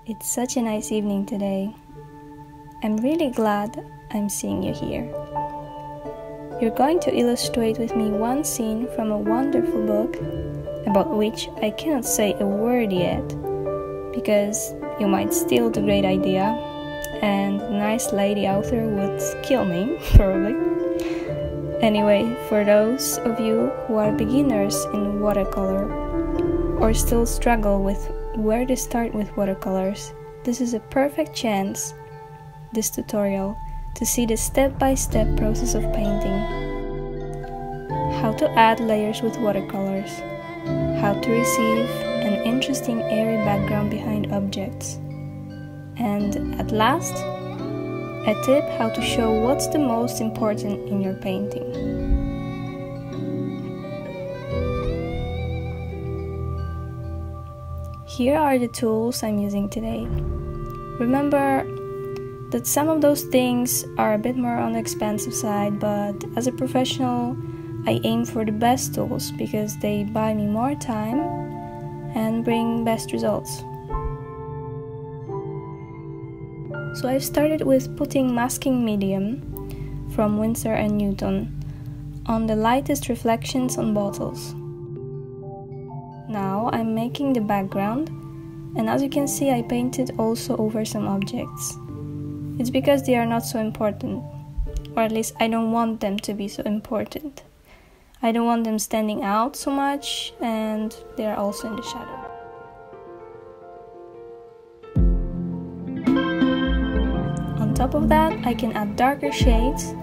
It's such a nice evening today. I'm really glad I'm seeing you here. You're going to illustrate with me one scene from a wonderful book about which I cannot say a word yet, because you might steal the great idea and the nice lady author would kill me, probably. Anyway, for those of you who are beginners in watercolor or still struggle with where to start with watercolors, this is a perfect chance, this tutorial, to see the step-by-step process of painting. How to add layers with watercolors, how to receive an interesting airy background behind objects, and at last, a tip how to show what's the most important in your painting. Here are the tools I'm using today. Remember that some of those things are a bit more on the expensive side, but as a professional, I aim for the best tools because they buy me more time and bring best results. So I've started with putting masking medium from Winsor & Newton on the lightest reflections on bottles. Now I'm making the background, and as you can see, I painted also over some objects. It's because they are not so important, or at least I don't want them to be so important. I don't want them standing out so much, and they are also in the shadow. On top of that, I can add darker shades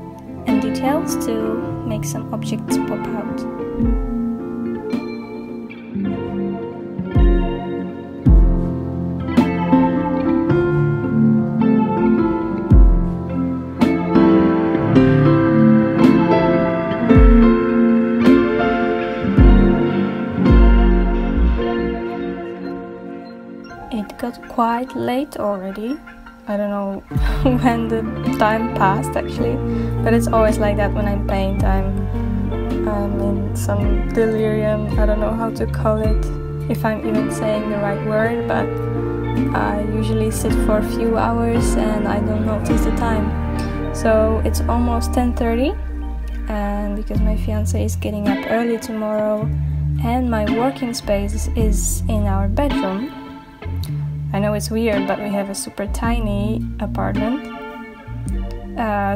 and details to make some objects pop out. It got quite late already. I don't know when the time passed actually, but it's always like that when I paint. I'm in some delirium. I don't know how to call it, if I'm even saying the right word, but I usually sit for a few hours and I don't notice the time. So it's almost 10:30, and because my fiance is getting up early tomorrow and my working space is in our bedroom. I know it's weird, but we have a super tiny apartment.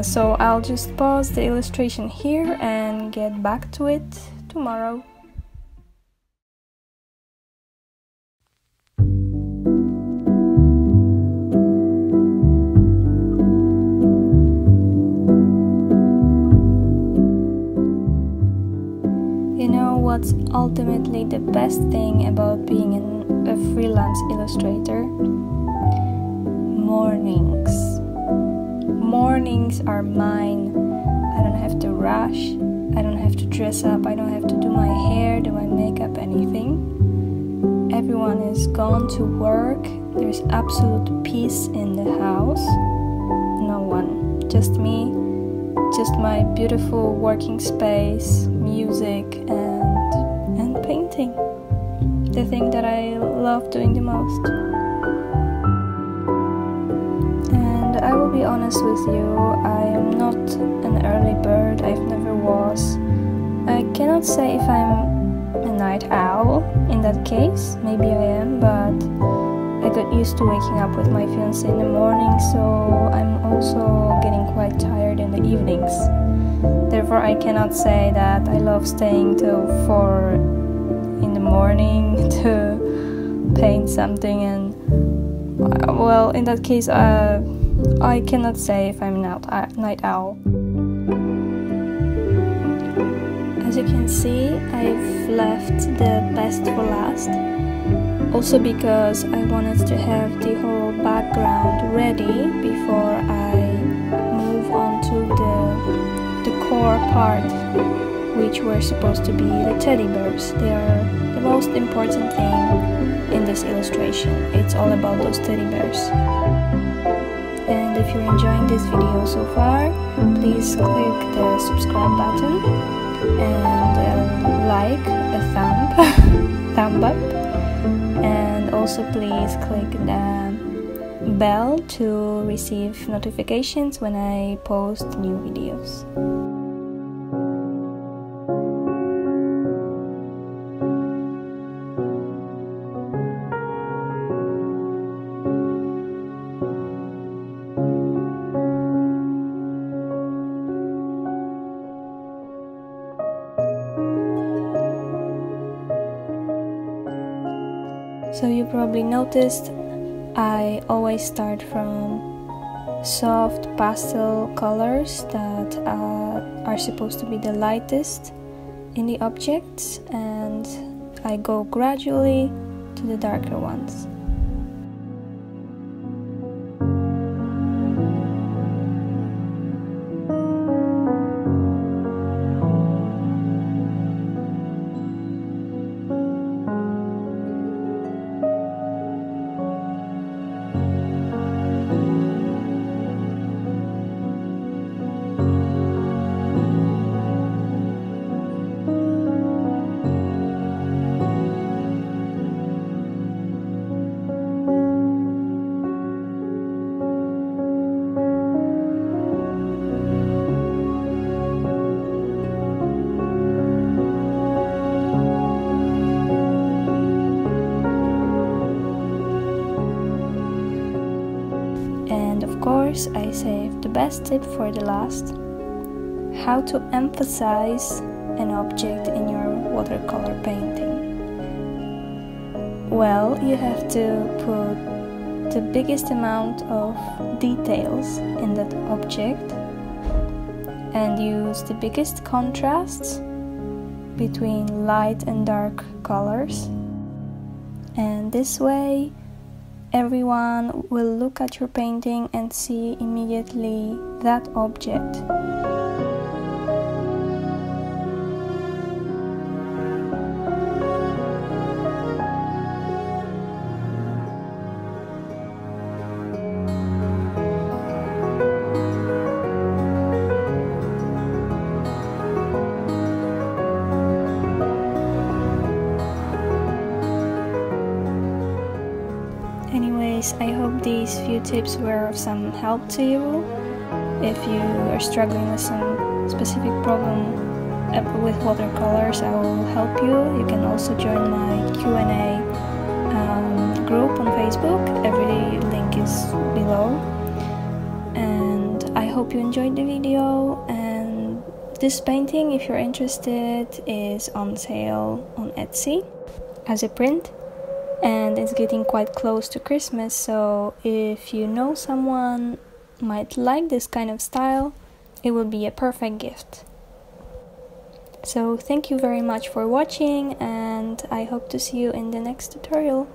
So I'll just pause the illustration here and get back to it tomorrow. You know what's ultimately the best thing about being a freelance illustrator? Mornings. Mornings are mine. I don't have to rush, I don't have to dress up, I don't have to do my hair, do my makeup, anything. Everyone is gone to work, there's absolute peace in the house. No one, just me, just my beautiful working space, music and painting. The thing that I love doing the most. And I will be honest with you, I am not an early bird, I've never was. I cannot say if I'm a night owl in that case, maybe I am, but I got used to waking up with my fiancé in the morning, so I'm also getting quite tired in the evenings. Therefore I cannot say that I love staying till 4 in the morning to paint something, and well, in that case I cannot say if I'm a night owl. As you can see, I've left the best for last, also because I wanted to have the whole background ready before I move on to the core part, which were supposed to be the teddy bears. They are the most important thing in this illustration. It's all about those teddy bears. And if you're enjoying this video so far, please click the subscribe button and like a thumb up, and also please click the bell to receive notifications when I post new videos. So you probably noticed I always start from soft pastel colors that are supposed to be the lightest in the objects, and I go gradually to the darker ones. And of course, I saved the best tip for the last: how to emphasize an object in your watercolor painting. Well, you have to put the biggest amount of details in that object and use the biggest contrasts between light and dark colors. And this way, everyone will look at your painting and see immediately that object. Anyways, I hope these few tips were of some help to you. If you are struggling with some specific problem with watercolors, I will help you. You can also join my Q&A group on Facebook. Every link is below. And I hope you enjoyed the video. And this painting, if you're interested, is on sale on Etsy as a print. And it's getting quite close to Christmas, so if you know someone might like this kind of style, it will be a perfect gift. So thank you very much for watching, and I hope to see you in the next tutorial.